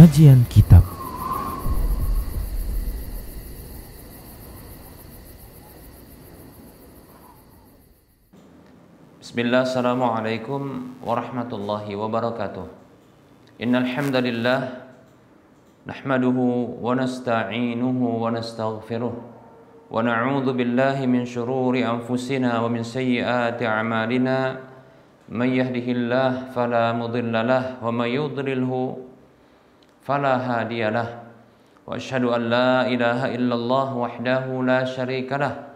Kajian Kitab. Bismillah, assalamualaikum warahmatullahi wabarakatuh. Innal hamdalillah nahmaduhu wa nasta'inuhu wa nastaghfiruh wa na'udzu billahi min shururi anfusina wa min sayyiati a'malina. Man yahdihillahu fala mudilla lahu wa may yudlilhu fala hadiya lahu. Wa asyhadu an la ilaha illallah wahdahu la syarika lahu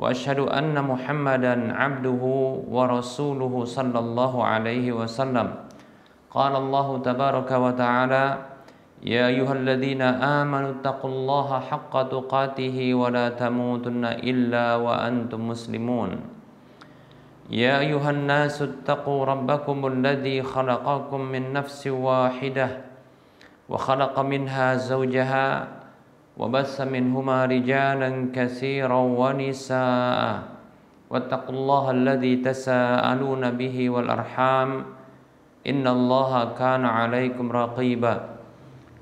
wa asyhadu anna Muhammadan abduhu wa rasuluhu sallallahu alaihi wasallam. Qala Allah tabaraka wa ta'ala, ya ayyuhalladzina amanu taqullaha haqqa tuqatih wa la tamutunna illa wa antum muslimun. Ya ayyuhan nasu taqu rabbakumul ladzi khalaqakum min nafsin wahidah wa khalaqa minha zawjaha wa bassa minhuma rijalan katsiran wa nisaa wattaqullaha alladzi tasaaluna bihi wal arham innallaha kana 'alaikum raqiba.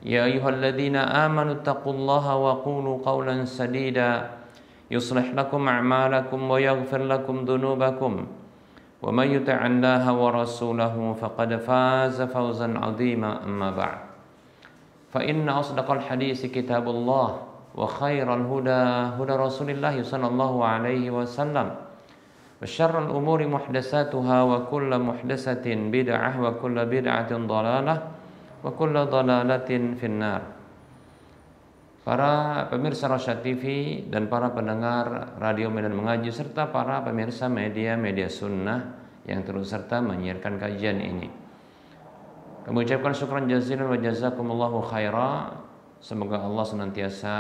Ya ayyuhalladzina amanu taqullaha wa qulu qawlan sadida yuslih lakum a'malakum wa yaghfir lakum dhunubakum wa may yuti'illaha wa rasulahu faqad faza fawzan 'azima. Amma ba'd. Fa inna asdaqal hadits kitabullah wa khairal huda huda Rasulillah sallallahu alaihi wasallam wa syarrul umuri muhdatsatuha wa kullu muhdatsatin bid'ah wa kullu bid'atin dhalalah wa kullu dhalalatin finnar. Para pemirsa Rosyad TV dan para pendengar Radio Medan Mengaji serta para pemirsa media sunnah yang terus serta menyiarkan kajian ini, kami ucapkan syukran jazilan wa jazakumullahu khaira. Semoga Allah senantiasa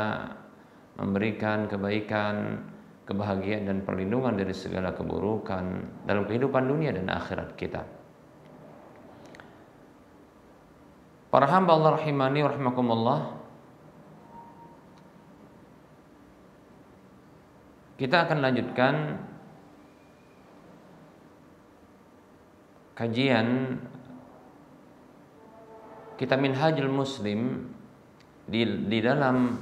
memberikan kebaikan, kebahagiaan dan perlindungan dari segala keburukan dalam kehidupan dunia dan akhirat kita. Para hamba Allah rahimani wa rahimakumullah, kita akan lanjutkan kajian Kitab Minhajul Muslim di dalam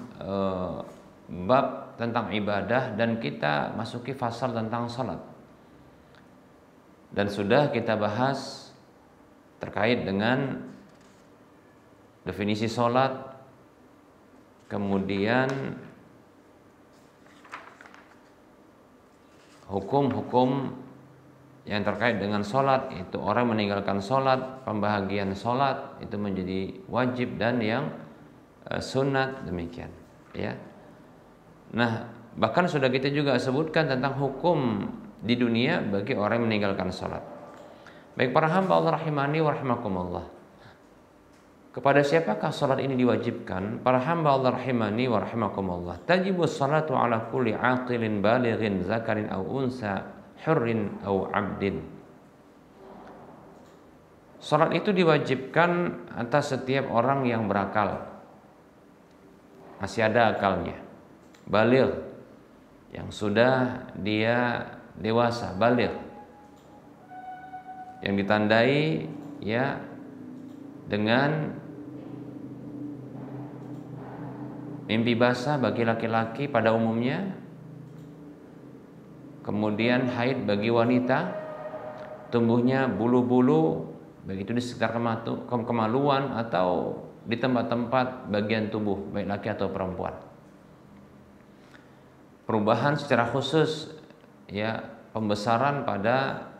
bab tentang ibadah, dan kita masuki fasal tentang salat. Dan sudah kita bahas terkait dengan definisi salat, kemudian hukum-hukum yang terkait dengan sholat, itu orang meninggalkan sholat, pembahagian sholat itu menjadi wajib dan yang sunat, demikian ya. Nah, bahkan sudah kita juga sebutkan tentang hukum di dunia bagi orang yang meninggalkan sholat. Baik para hamba Allah rahimani wa rahimakumullah, kepada siapakah sholat ini diwajibkan? Para hamba Allah rahimani wa rahimakumullah, tajibus sholatu ala kulli aqilin balighin zakarin aw unsa hurrin aw abdin. Salat itu diwajibkan atas setiap orang yang berakal, masih ada akalnya, baligh, yang sudah dia dewasa, baligh, yang ditandai ya dengan mimpi basah bagi laki-laki pada umumnya, kemudian haid bagi wanita, tumbuhnya bulu-bulu begitu di sekitar kemaluan atau di tempat-tempat bagian tubuh baik laki atau perempuan. Perubahan secara khusus ya, pembesaran pada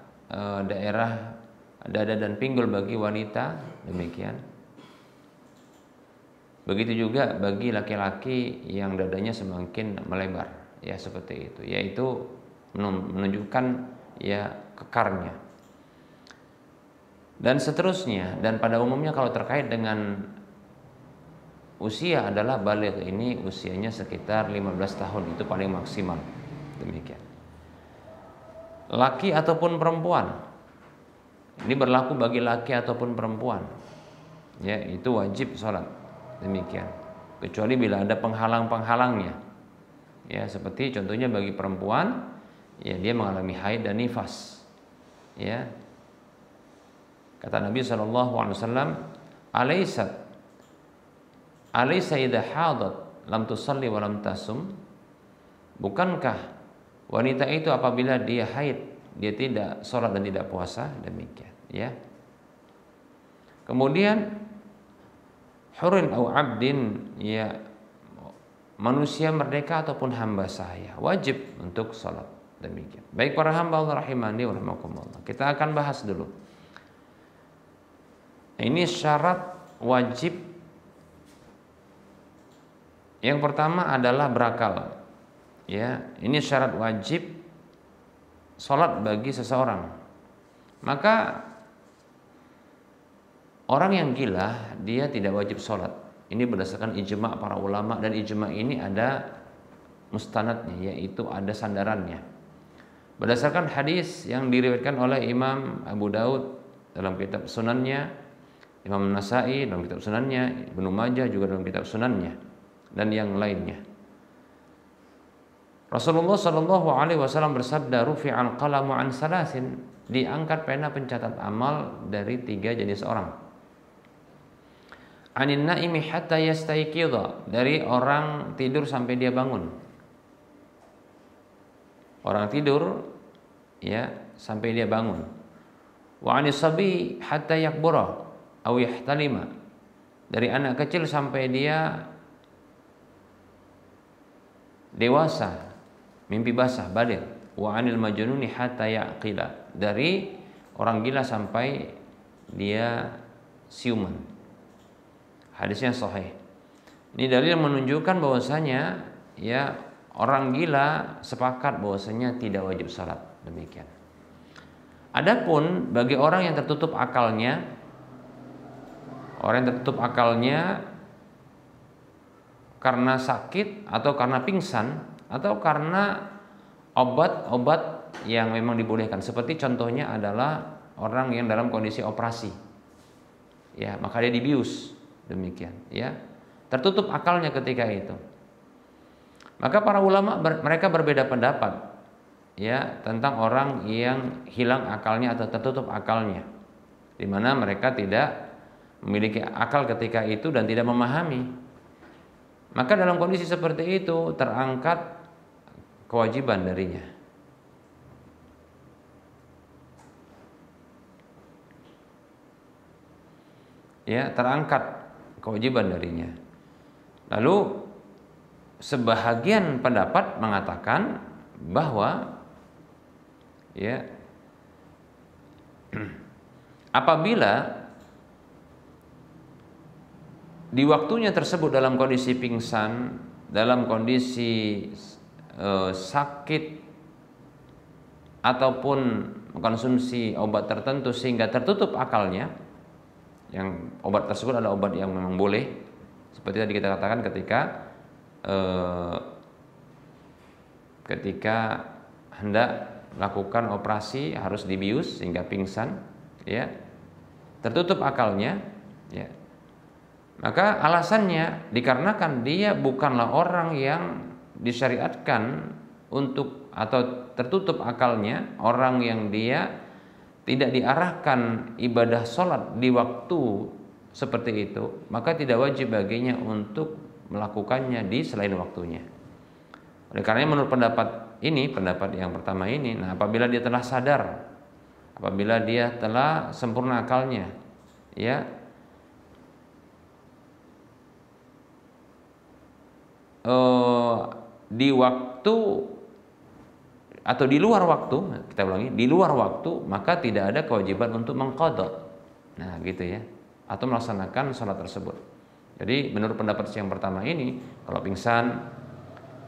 daerah dada dan pinggul bagi wanita, demikian. Begitu juga bagi laki-laki yang dadanya semakin melebar, ya seperti itu, yaitu menunjukkan ya kekarnya dan seterusnya. Dan pada umumnya kalau terkait dengan usia adalah baligh ini usianya sekitar 15 tahun, itu paling maksimal, demikian. Laki ataupun perempuan, ini berlaku bagi laki ataupun perempuan ya, itu wajib sholat, demikian, kecuali bila ada penghalang-penghalangnya ya, seperti contohnya bagi perempuan ya, dia mengalami haid dan nifas ya. Kata Nabi SAW, alaysat alaysa idza hadat lam tusalli wa lam tasum? Bukankah wanita itu apabila dia haid, dia tidak sholat dan tidak puasa? Demikian, ya. Kemudian hurin au abdin, ya, manusia merdeka ataupun hamba sahaya wajib untuk sholat. Demikian. Baik para hamba Allah rahimani wa rahimakumullah. Kita akan bahas dulu. Ini syarat wajib. Yang pertama adalah berakal. Ya, ini syarat wajib sholat bagi seseorang. Maka orang yang gila dia tidak wajib sholat. Ini berdasarkan ijma' para ulama, dan ijma' ini ada mustanadnya, yaitu ada sandarannya. Berdasarkan hadis yang diriwayatkan oleh Imam Abu Daud dalam kitab Sunannya, Imam Nasai dalam kitab Sunannya, Ibnu Majah juga dalam kitab Sunannya, dan yang lainnya. Rasulullah Shallallahu Alaihi Wasallam bersabda, rufi'al qalamu an salasin, diangkat pena pencatat amal dari 3 jenis orang. Anin naimi hatta yastayqidha, dari orang tidur sampai dia bangun. Orang tidur, ya, sampai dia bangun. Wa anis sabi hatta yakbura aw yahtalima, dari anak kecil sampai dia dewasa, mimpi basah, baligh. Wa anil majnuni hatta yaqila, dari orang gila sampai dia siuman. Hadisnya sahih. Ini dalil yang menunjukkan bahwasanya, ya, orang gila sepakat bahwasanya tidak wajib salat. Demikian. Adapun bagi orang yang tertutup akalnya, orang yang tertutup akalnya karena sakit atau karena pingsan atau karena obat-obat yang memang dibolehkan, seperti contohnya adalah orang yang dalam kondisi operasi, ya, maka dia dibius. Demikian, ya, tertutup akalnya ketika itu. Maka para ulama mereka berbeda pendapat, ya, tentang orang yang hilang akalnya atau tertutup akalnya, di mana mereka tidak memiliki akal ketika itu dan tidak memahami. Maka dalam kondisi seperti itu terangkat kewajiban darinya. Ya, terangkat kewajiban darinya. Lalu sebahagian pendapat mengatakan bahwa, ya, apabila di waktunya tersebut dalam kondisi pingsan, dalam kondisi sakit ataupun mengkonsumsi obat tertentu sehingga tertutup akalnya, yang obat tersebut adalah obat yang memang boleh, seperti tadi kita katakan ketika hendak melakukan operasi harus dibius sehingga pingsan, ya, tertutup akalnya, ya, maka alasannya dikarenakan dia bukanlah orang yang disyariatkan untuk, atau tertutup akalnya, orang yang dia tidak diarahkan ibadah sholat di waktu seperti itu, maka tidak wajib baginya untuk melakukannya di selain waktunya. Oleh karena menurut pendapat yang pertama ini, nah, apabila dia telah sadar, apabila dia telah sempurna akalnya, ya, di waktu atau di luar waktu, kita ulangi, di luar waktu, maka tidak ada kewajiban untuk mengqadha. Nah, gitu ya, atau melaksanakan sholat tersebut. Jadi menurut pendapat yang pertama ini, kalau pingsan,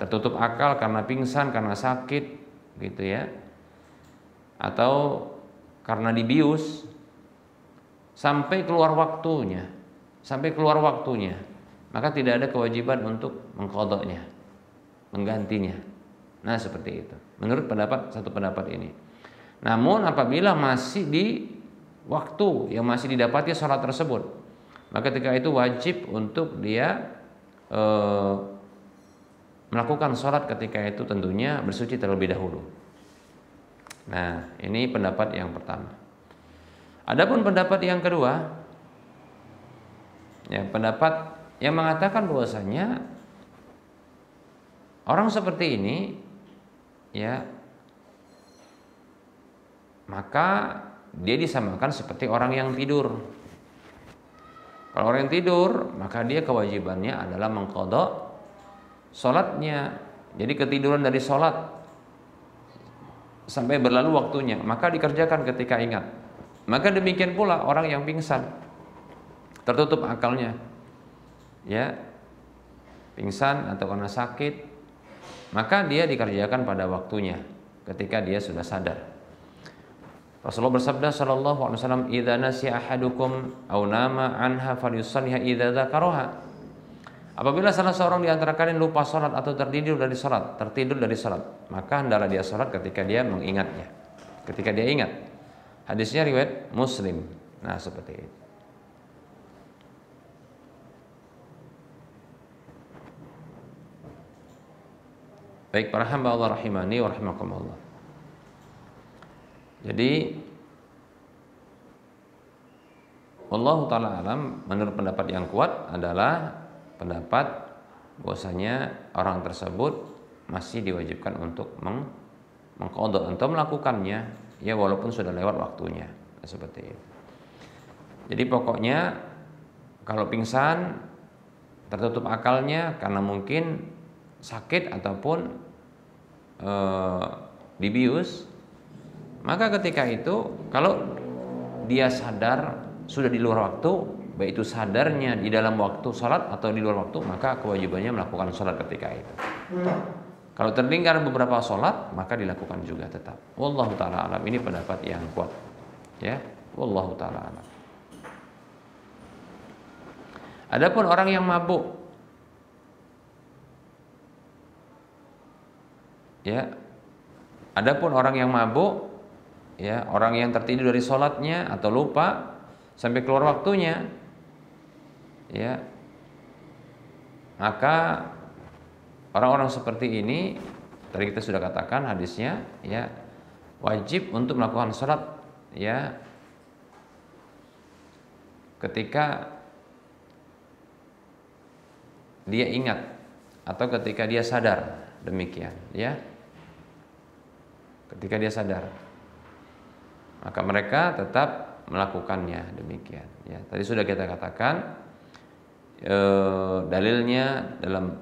tertutup akal karena pingsan, karena sakit, gitu ya, atau karena dibius sampai keluar waktunya, maka tidak ada kewajiban untuk mengqadhanya, menggantinya. Nah, seperti itu menurut satu pendapat ini. Namun apabila masih di waktu yang masih didapati sholat tersebut, maka ketika itu wajib untuk dia melakukan sholat ketika itu, tentunya bersuci terlebih dahulu. Nah, ini pendapat yang pertama. Adapun pendapat yang kedua, ya, pendapat yang mengatakan bahwasanya orang seperti ini ya maka dia disamakan seperti orang yang tidur. Kalau orang yang tidur, maka dia kewajibannya adalah mengqadha salatnya. Jadi ketiduran dari salat sampai berlalu waktunya, maka dikerjakan ketika ingat. Maka demikian pula orang yang pingsan, tertutup akalnya, ya, pingsan atau karena sakit, maka dia dikerjakan pada waktunya ketika dia sudah sadar. Rasulullah bersabda sallallahu alaihi wasallam, "Idza nasiya ahadukum aw nama anha falyusalliha idza dzakaraha." Apabila salah seorang di antara kalian lupa salat atau tertidur dari salat, maka hendaklah dia salat ketika dia mengingatnya. Ketika dia ingat. Hadisnya riwayat Muslim. Nah, seperti itu. Baik para hamba Allah rahimani wa rahimakumullah. Jadi wallahu taala alam, menurut pendapat yang kuat adalah pendapat bahwasanya orang tersebut masih diwajibkan untuk mengqadha atau melakukannya ya walaupun sudah lewat waktunya. Seperti itu. Jadi pokoknya kalau pingsan tertutup akalnya karena mungkin sakit ataupun dibius, maka ketika itu kalau dia sadar sudah di luar waktu, baik itu sadarnya di dalam waktu salat atau di luar waktu, maka kewajibannya melakukan salat ketika itu. Kalau terlingkar beberapa salat, maka dilakukan juga tetap. Wallahu taala alam, ini pendapat yang kuat. Ya, wallahu taala alam. Adapun orang yang mabuk, ya, adapun orang yang mabuk, ya, orang yang tertidur dari sholatnya atau lupa sampai keluar waktunya, ya, maka orang-orang seperti ini tadi kita sudah katakan hadisnya, ya, wajib untuk melakukan sholat, ya, ketika dia ingat atau ketika dia sadar, demikian, ya, ketika dia sadar, maka mereka tetap melakukannya, demikian. Ya, tadi sudah kita katakan dalilnya dalam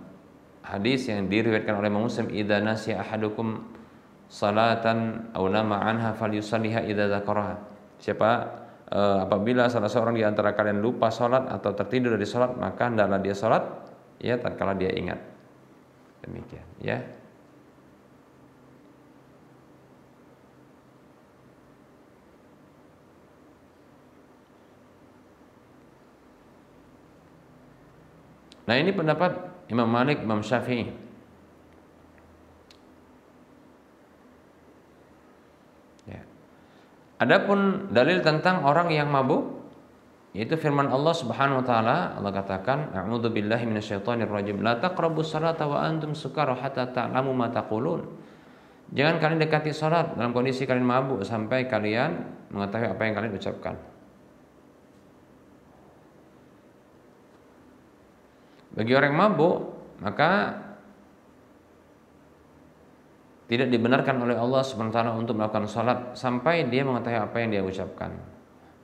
hadis yang diriwayatkan oleh Muslim, idza nasiya ahadukum salatan aw nama anha falyusalliha idza dzakaraha. Apabila salah seorang di antara kalian lupa salat atau tertidur dari salat, maka hendaklah dia salat ya tatkala dia ingat. Demikian, ya. Nah, ini pendapat Imam Malik, Imam Syafi'i. Ya. Adapun dalil tentang orang yang mabuk, yaitu firman Allah Subhanahu wa taala, Allah katakan, "A'udzu billahi minasyaitonir rajim. La taqrabus salata wa antum sukara hatta ta'lamu ma taqulun." Jangan kalian dekati salat dalam kondisi kalian mabuk sampai kalian mengetahui apa yang kalian ucapkan. Bagi orang yang mabuk, maka tidak dibenarkan oleh Allah SWT untuk melakukan salat sampai dia mengetahui apa yang dia ucapkan.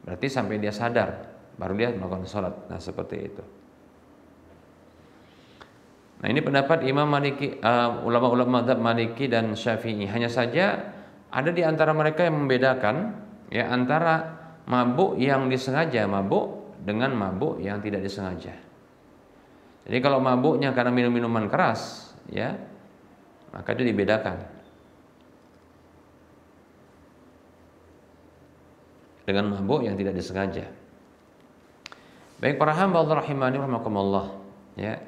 Berarti sampai dia sadar, baru dia melakukan salat. Nah, seperti itu. Nah, ini pendapat Imam Maliki, ulama-ulama mazhab Maliki dan Syafi'i. Hanya saja ada di antara mereka yang membedakan ya antara mabuk yang disengaja mabuk dengan mabuk yang tidak disengaja. Jadi kalau mabuknya karena minum minuman keras, ya, maka itu dibedakan dengan mabuk yang tidak disengaja. Baik para hamba Allah rahimani rahimakumullah, ya.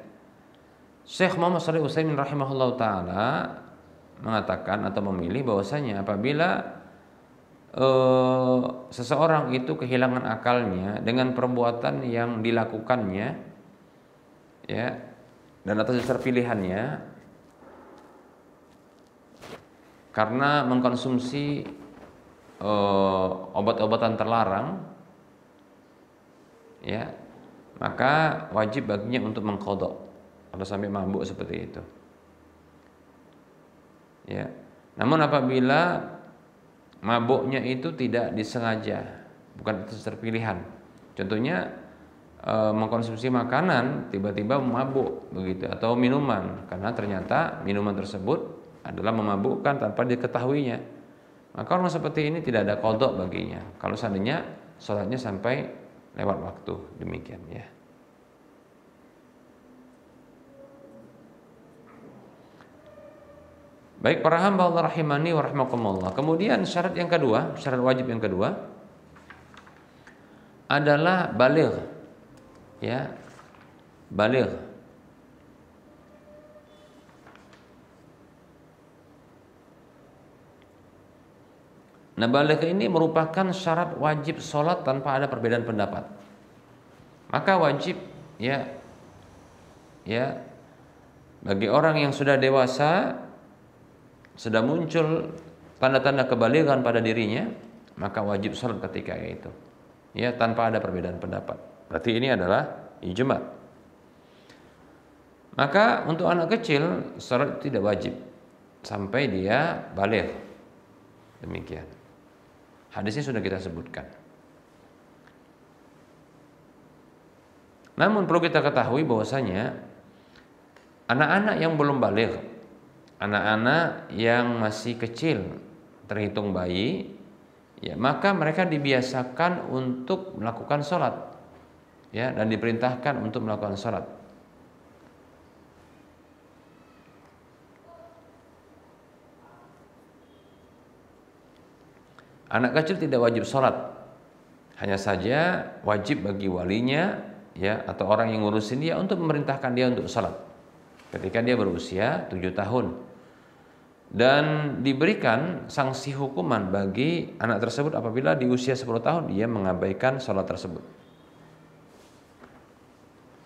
Syekh Muhammad Shalih Utsaimin rahimahullah taala mengatakan atau memilih bahwasanya apabila seseorang itu kehilangan akalnya dengan perbuatan yang dilakukannya, ya, dan atas dasar pilihannya karena mengkonsumsi obat-obatan terlarang, ya, maka wajib baginya untuk mengqadha kalau sampai mabuk seperti itu. Ya. Namun apabila mabuknya itu tidak disengaja, bukan atas terpilihan. Contohnya mengkonsumsi makanan tiba-tiba mabuk begitu, atau minuman karena ternyata minuman tersebut adalah memabukkan tanpa diketahuinya. Maka orang seperti ini tidak ada qadha baginya kalau seandainya sholatnya sampai lewat waktu, demikian ya. Baik para hamba Allah rahimani wa rahimakumullah. Kemudian syarat yang kedua, syarat wajib yang kedua adalah baligh. Ya. Baligh. Nah, baligh ini merupakan syarat wajib sholat tanpa ada perbedaan pendapat. Maka wajib ya bagi orang yang sudah dewasa, sudah muncul tanda-tanda kebalighan pada dirinya, maka wajib sholat ketika itu, ya, tanpa ada perbedaan pendapat. Berarti ini adalah ijma'. Maka untuk anak kecil sholat tidak wajib sampai dia baligh. Demikian. Hadisnya sudah kita sebutkan. Namun perlu kita ketahui bahwasanya anak-anak yang belum baligh, anak-anak yang masih kecil terhitung bayi, ya, maka mereka dibiasakan untuk melakukan sholat, ya, dan diperintahkan untuk melakukan sholat. Anak kecil tidak wajib sholat, hanya saja wajib bagi walinya, ya, atau orang yang ngurusin dia untuk memerintahkan dia untuk sholat ketika dia berusia 7 tahun. Dan diberikan sanksi hukuman bagi anak tersebut apabila di usia 10 tahun dia mengabaikan sholat tersebut.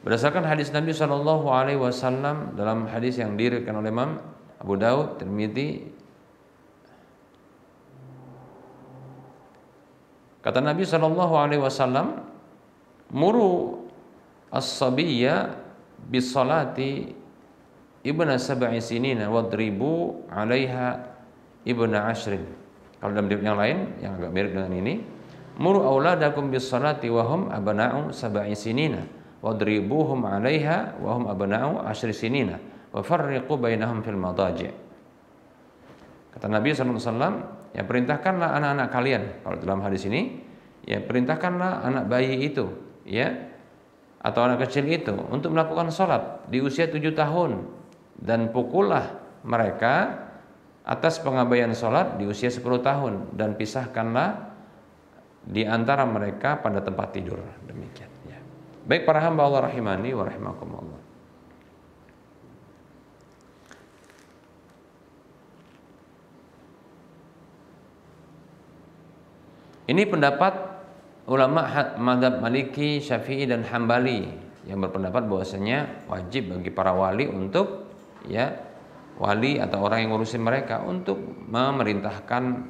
Berdasarkan hadis Nabi SAW dalam hadis yang diriwayatkan oleh Imam Abu Daud, Tirmidzi, kata Nabi SAW, muru as-sabiyya bis-salati ibna sab'i sinina wadribu 'alaiha ibna 'ashrin. Kalau dalam riwayat yang lain yang agak mirip dengan ini, muru auladakum bis-salati wa hum abna'u sab'i sinina wadribuhum 'alaiha wa hum abna'u 'ashri sinina wa farriqu bainahum fil madaji'. Kata Nabi SAW, ya, perintahkanlah anak-anak kalian, kalau dalam hadis ini, ya, perintahkanlah anak bayi itu, ya, atau anak kecil itu untuk melakukan sholat di usia 7 tahun, dan pukullah mereka atas pengabaian sholat di usia 10 tahun, dan pisahkanlah di antara mereka pada tempat tidur. Demikian, ya. Baik para hamba Allah rahimani wa rahimakumullah. Ini pendapat ulama mazhab Maliki, Syafi'i dan Hambali yang berpendapat bahwasanya wajib bagi para wali untuk, ya, wali atau orang yang ngurusin mereka untuk memerintahkan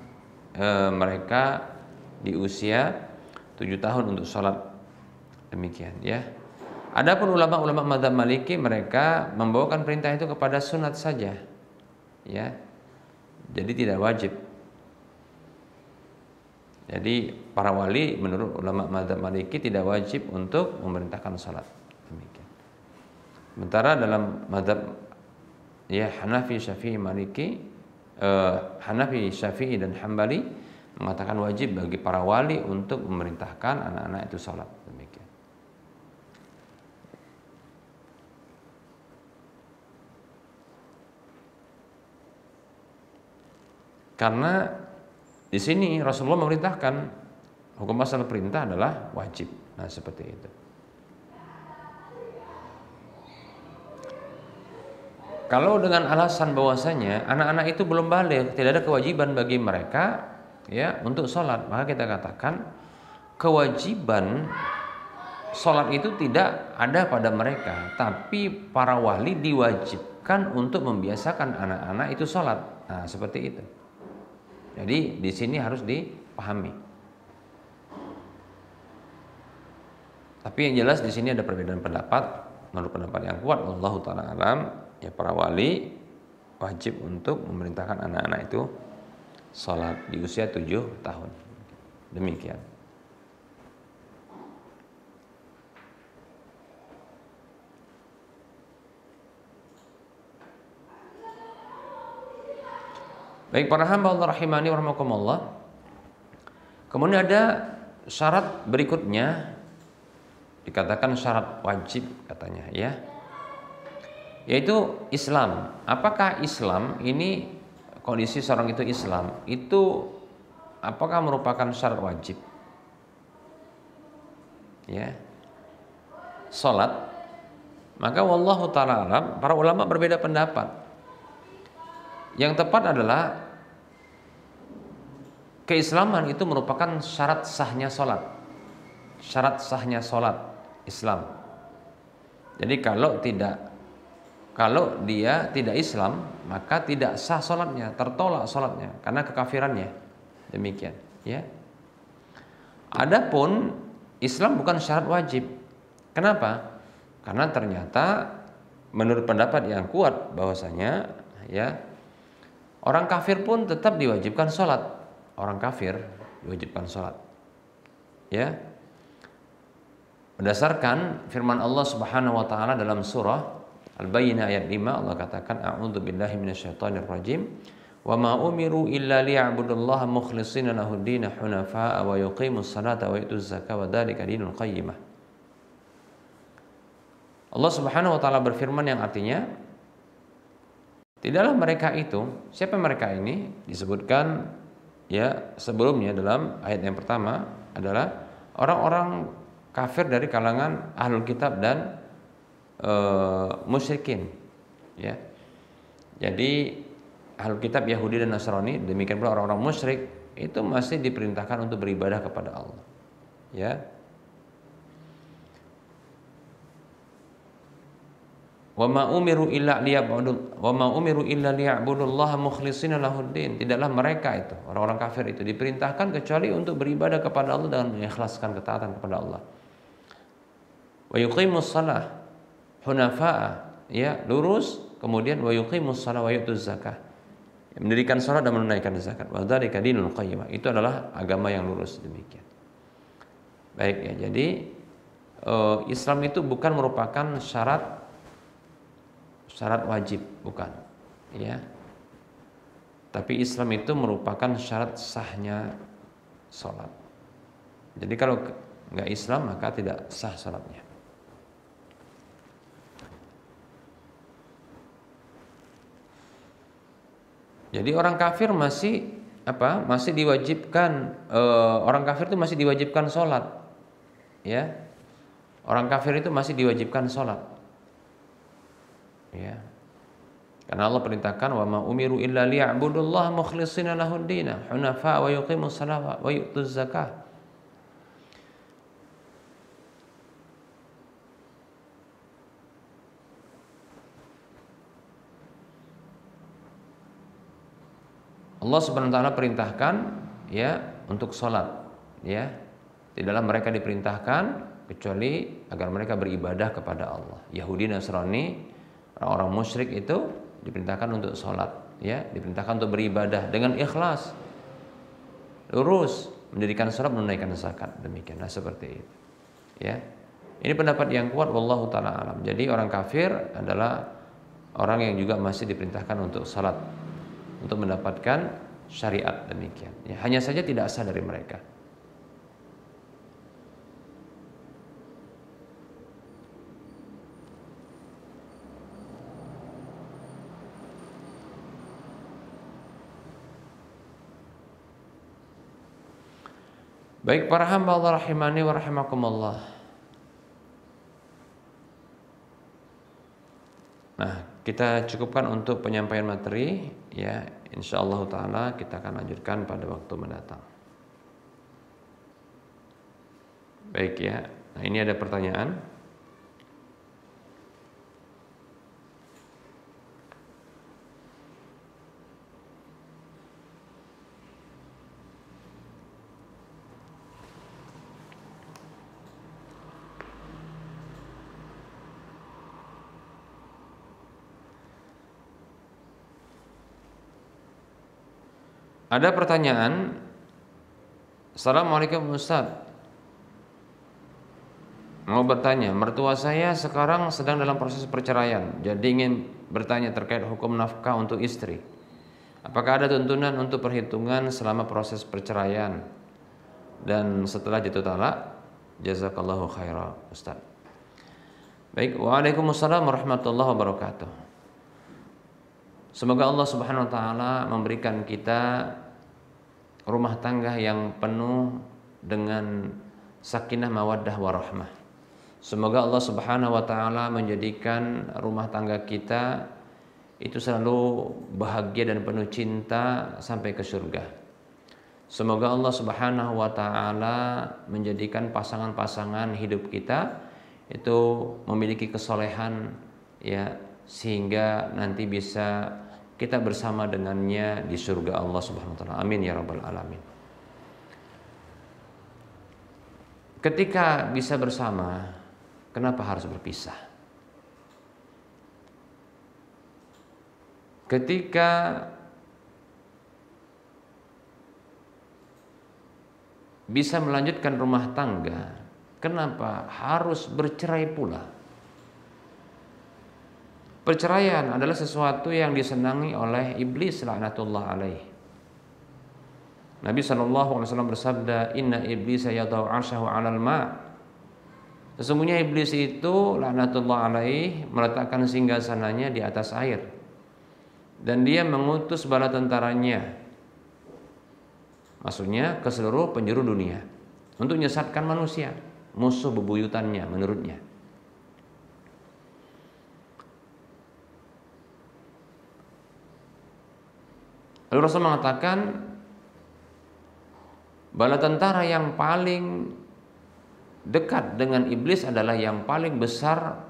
mereka di usia 7 tahun untuk sholat. Demikian, ya. Adapun ulama-ulama mazhab Maliki, mereka membawakan perintah itu kepada sunat saja, ya. Jadi tidak wajib. Jadi para wali menurut ulama mazhab Maliki tidak wajib untuk memerintahkan salat. Demikian. Sementara dalam mazhab, ya, Hanafi, Syafi'i, Maliki, Hanafi, Syafi'i dan Hambali mengatakan wajib bagi para wali untuk memerintahkan anak-anak itu salat. Demikian. Karena di sini Rasulullah memerintahkan, hukum asal perintah adalah wajib. Nah, seperti itu. Kalau dengan alasan bahwasanya anak-anak itu belum baligh, tidak ada kewajiban bagi mereka, ya, untuk sholat, maka kita katakan kewajiban sholat itu tidak ada pada mereka, tapi para wali diwajibkan untuk membiasakan anak-anak itu sholat. Nah, seperti itu. Jadi di sini harus dipahami. Tapi yang jelas di sini ada perbedaan pendapat. Menurut pendapat yang kuat, wallahu taala alam, ya para wali wajib untuk memerintahkan anak-anak itu sholat di usia 7 tahun. Demikian. Baik para hamba Allah rahimani wa rahmakumullah. Kemudian ada syarat berikutnya, dikatakan syarat wajib katanya ya, yaitu Islam. Apakah Islam ini, kondisi seorang itu Islam itu apakah merupakan syarat wajib? Ya, salat. Maka wallahu taala alam, para ulama berbeda pendapat. Yang tepat adalah keislaman itu merupakan syarat sahnya salat. Syarat sahnya salat Islam. Jadi kalau dia tidak Islam, maka tidak sah salatnya, tertolak salatnya karena kekafirannya. Demikian, ya. Adapun Islam bukan syarat wajib. Kenapa? Karena ternyata menurut pendapat yang kuat bahwasanya ya, orang kafir pun tetap diwajibkan salat. Orang kafir diwajibkan salat. Ya. Berdasarkan firman Allah Subhanahu wa taala dalam surah Al-Bayyinah ayat 5, Allah katakan a'udzu billahi minasyaitonir rajim wa ma umiru illa liya'budullaha mukhlishina lahud-din hunafa'a wa yuqimus salata wa yutuz zakata wa dzalika dinul qayyimah. Allah Subhanahu wa taala berfirman yang artinya, tidaklah mereka itu, siapa mereka ini? Disebutkan ya sebelumnya dalam ayat yang pertama adalah orang-orang kafir dari kalangan ahlul kitab dan musyrikin, ya. Jadi ahlul kitab Yahudi dan Nasrani, demikian pula orang-orang musyrik itu masih diperintahkan untuk beribadah kepada Allah, ya. Wa ma umiru illa liya'budullaha mukhlishina lahud-din. Tidaklah mereka itu, orang-orang kafir itu diperintahkan kecuali untuk beribadah kepada Allah dengan mengikhlaskan ketaatan kepada Allah. Wa yuqimus shalah hunafa'a, ya, lurus, kemudian wa yuqimus shalah wa yutuz zakah. Mendirikan salat dan menunaikan zakat. Wa dzalika dinul qayyimah. Itu adalah agama yang lurus, demikian. Baik ya, jadi Islam itu bukan merupakan syarat wajib, bukan, ya. Tapi Islam itu merupakan syarat sahnya sholat. Jadi kalau nggak Islam maka tidak sah sholatnya. Jadi orang kafir masih masih diwajibkan, orang kafir itu masih diwajibkan sholat, ya. Orang kafir itu masih diwajibkan sholat, ya. Karena Allah perintahkan wa ma umiru illa liya'budullaha mukhlishina lahud-din hunafa wa yuqimus salata wa yutuz zakah. Allah Subhanahu wa taala perintahkan ya untuk salat, ya. Tidaklah mereka diperintahkan kecuali agar mereka beribadah kepada Allah. Yahudi Nasrani, orang-orang musyrik itu diperintahkan untuk sholat, ya, diperintahkan untuk beribadah dengan ikhlas, lurus, mendirikan sholat, menunaikan zakat, demikian. Nah seperti itu, ya. Ini pendapat yang kuat, wallahu taala alam. Jadi orang kafir adalah orang yang juga masih diperintahkan untuk sholat, untuk mendapatkan syariat, demikian. Ya, hanya saja tidak sah dari mereka. Baik para hamba Allah rahimani wa rahimakumullah. Nah, kita cukupkan untuk penyampaian materi, ya. Insyaallah taala kita akan lanjutkan pada waktu mendatang. Baik ya. Nah, ini ada pertanyaan. Ada pertanyaan, Assalamualaikum Ustaz, mau bertanya, mertua saya sekarang sedang dalam proses perceraian, jadi ingin bertanya terkait hukum nafkah untuk istri. Apakah ada tuntunan untuk perhitungan selama proses perceraian dan setelah jatuh talak? Jazakallahu khairan Ustaz. Baik, waalaikumsalam warahmatullahi wabarakatuh. Semoga Allah Subhanahu wa taala memberikan kita rumah tangga yang penuh dengan sakinah mawaddah warahmah. Semoga Allah Subhanahu wa taala menjadikan rumah tangga kita itu selalu bahagia dan penuh cinta sampai ke surga. Semoga Allah Subhanahu wa taala menjadikan pasangan-pasangan hidup kita itu memiliki kesolehan ya, sehingga nanti bisa kita bersama dengannya di surga Allah Subhanahu wa taala. Amin ya rabbal alamin. Ketika bisa bersama, kenapa harus berpisah? Ketika bisa melanjutkan rumah tangga, kenapa harus bercerai pula? Perceraian adalah sesuatu yang disenangi oleh iblis laknatullah alaih. Nabi SAW bersabda, Inna iblis yadau arsyahu alal ma'. Sesungguhnya iblis itu laknatullah alaih meletakkan singgasananya di atas air, dan dia mengutus bala tentaranya, maksudnya ke seluruh penjuru dunia, untuk menyesatkan manusia, musuh bebuyutannya menurutnya. Lalu Rasul mengatakan, bala tentara yang paling dekat dengan iblis adalah yang paling besar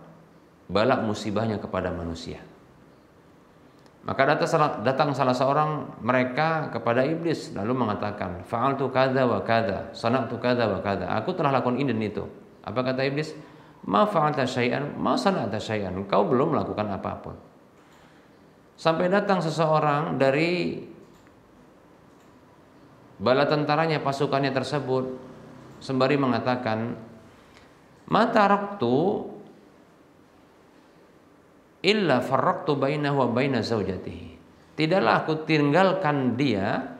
bala musibahnya kepada manusia. Maka datang salah seorang mereka kepada iblis lalu mengatakan, fa'altu kadza wa kadza, sana'tu kadza wa kadza. Aku telah lakukan ini dan itu. Apa kata iblis? Ma fa'alta syai'an, ma sana'ta syai'an. Kau belum melakukan apapun. Sampai datang seseorang dari bala tentaranya, pasukannya tersebut, sembari mengatakan, ma taraktu illa farraqtu bainahu wa baina zaujatihi. Tidaklah aku tinggalkan dia,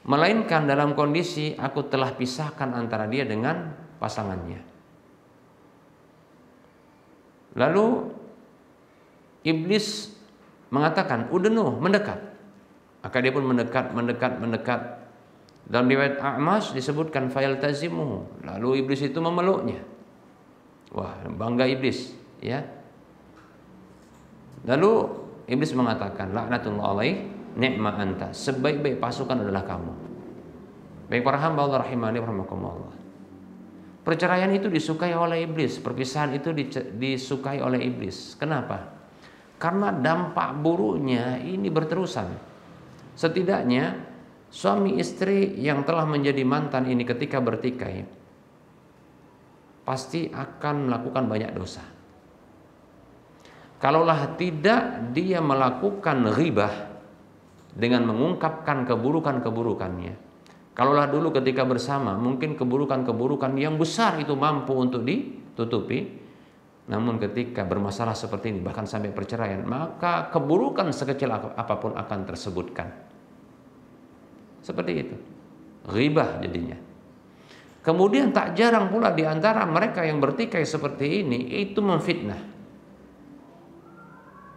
melainkan dalam kondisi aku telah pisahkan antara dia dengan pasangannya. Lalu iblis mengatakan, udenu, mendekat. Maka dia pun mendekat. Dalam riwayat A'mash disebutkan fayaltazimuhu. Lalu iblis itu memeluknya. Wah, bangga iblis, ya. Lalu iblis mengatakan, laknatullah alaih, ni'ma anta. Sebaik-baik pasukan adalah kamu. Baik para hamba Allah rahimani rahimakumullah. Perceraian itu disukai oleh iblis, perpisahan itu disukai oleh iblis. Kenapa? Karena dampak buruknya ini berterusan. Setidaknya suami istri yang telah menjadi mantan ini ketika bertikai pasti akan melakukan banyak dosa. Kalaulah tidak dia melakukan ghibah dengan mengungkapkan keburukan-keburukannya. Kalaulah dulu ketika bersama mungkin keburukan-keburukan yang besar itu mampu untuk ditutupi, namun ketika bermasalah seperti ini bahkan sampai perceraian, maka keburukan sekecil apapun akan tersebutkan. Seperti itu. Ghibah jadinya. Kemudian tak jarang pula di antara mereka yang bertikai seperti ini itu memfitnah.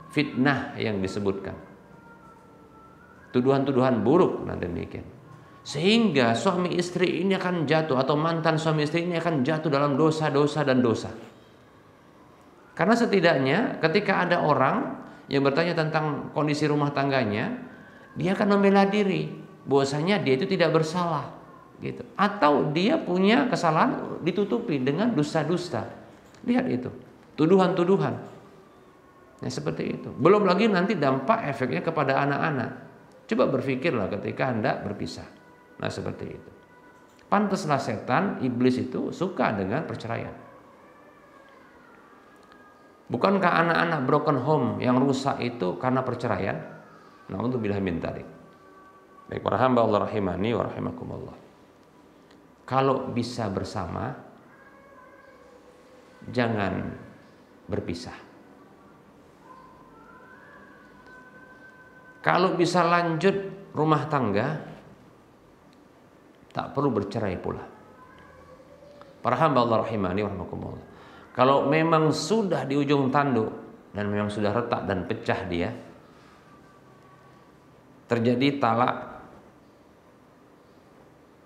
Fitnah yang disebutkan, tuduhan-tuduhan buruk dan demikian, sehingga suami istri ini akan jatuh, atau mantan suami istri ini akan jatuh dalam dosa-dosa dan dosa. Karena setidaknya ketika ada orang yang bertanya tentang kondisi rumah tangganya, dia akan membela diri bahwasanya dia itu tidak bersalah, gitu. Atau dia punya kesalahan ditutupi dengan dusta-dusta. Lihat itu, tuduhan-tuduhan. Nah, seperti itu. Belum lagi nanti dampak efeknya kepada anak-anak. Coba berpikirlah ketika hendak berpisah. Nah, seperti itu. Pantaslah setan, iblis itu suka dengan perceraian. Bukankah anak-anak broken home yang rusak itu karena perceraian? Na'udzubillah min dzalik. Baik para hamba Allah rahimani wa rahimakumullah. Kalau bisa bersama, jangan berpisah. Kalau bisa lanjut rumah tangga, tak perlu bercerai pula. Para hamba Allah rahimani wa rahimakumullah. Kalau memang sudah di ujung tanduk dan memang sudah retak dan pecah dia, terjadi talak.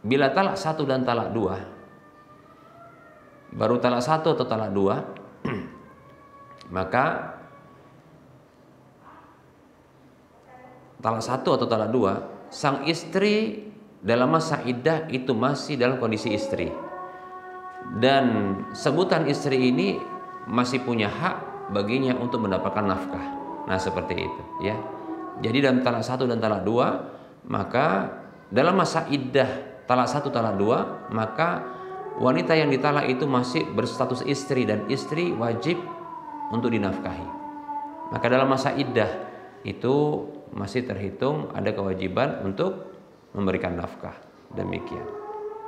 Bila talak 1 dan talak 2, baru talak 1 atau talak 2, maka talak 1 atau talak 2, sang istri dalam masa iddah itu masih dalam kondisi istri. Dan sebutan istri ini masih punya hak baginya untuk mendapatkan nafkah. Nah, seperti itu ya. Jadi dalam talak 1 dan talak 2, maka dalam masa iddah talak 1, talak 2, maka wanita yang ditalak itu masih berstatus istri dan istri wajib untuk dinafkahi. Maka dalam masa iddah itu masih terhitung ada kewajiban untuk memberikan nafkah. Demikian.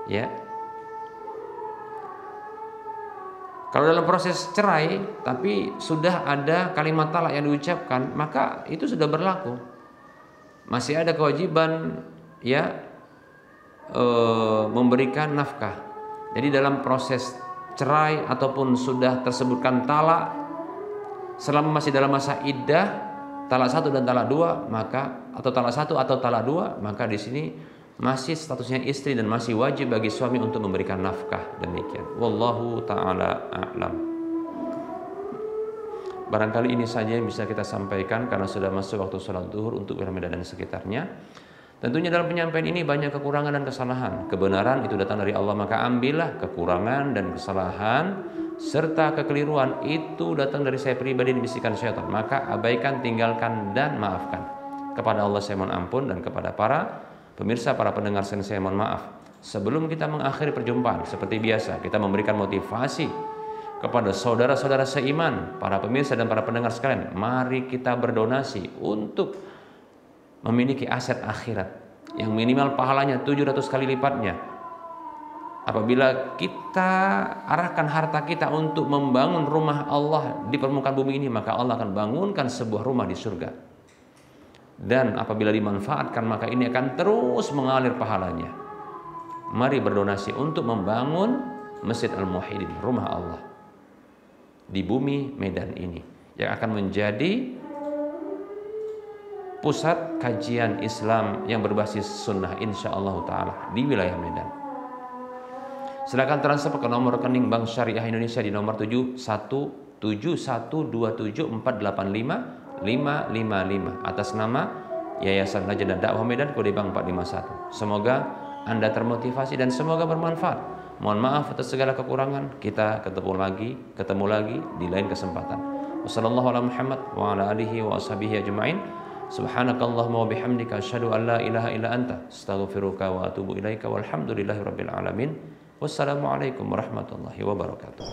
Ya. Kalau dalam proses cerai tapi sudah ada kalimat talak yang diucapkan, maka itu sudah berlaku. Masih ada kewajiban ya memberikan nafkah. Jadi dalam proses cerai ataupun sudah tersebutkan talak, selama masih dalam masa iddah talak 1 dan talak 2, maka atau talak 1 atau talak 2, maka di sini masih statusnya istri dan masih wajib bagi suami untuk memberikan nafkah. Demikian. Wallahu ta'ala a'lam. Barangkali ini saja yang bisa kita sampaikan karena sudah masuk waktu sholat zuhur untuk wilayah Medan dan sekitarnya. Tentunya dalam penyampaian ini banyak kekurangan dan kesalahan. Kebenaran itu datang dari Allah, maka ambillah. Kekurangan dan kesalahan serta kekeliruan itu datang dari saya pribadi dan bisikan syaitan, maka abaikan, tinggalkan dan maafkan. Kepada Allah saya mohon ampun, dan kepada para pemirsa, para pendengar saya mohon maaf. Sebelum kita mengakhiri perjumpaan, seperti biasa kita memberikan motivasi kepada saudara-saudara seiman, para pemirsa dan para pendengar sekalian. Mari kita berdonasi untuk memiliki aset akhirat yang minimal pahalanya 700 kali lipatnya. Apabila kita arahkan harta kita untuk membangun rumah Allah di permukaan bumi ini, maka Allah akan bangunkan sebuah rumah di surga. Dan apabila dimanfaatkan, maka ini akan terus mengalir pahalanya. Mari berdonasi untuk membangun Masjid Al-Muwahhidin, rumah Allah di bumi Medan ini, yang akan menjadi pusat kajian Islam yang berbasis sunnah insyaallah ta'ala di wilayah Medan. Silakan transfer ke nomor rekening Bank Syariah Indonesia di nomor 717127485555 atas nama Yayasan Lajnah Dakwah Medan, kode bank 451. Semoga Anda termotivasi dan semoga bermanfaat. Mohon maaf atas segala kekurangan. Kita ketemu lagi di lain kesempatan. Wassallallahu ala Muhammad wa ala alihi wa ashabihi ajma'in. Subhanakallahumma wa bihamdika asyhadu an la ilaha illa anta astaghfiruka wa atubu ilaika walhamdulillahi rabbil alamin. Wassalamualaikum warahmatullahi wabarakatuh.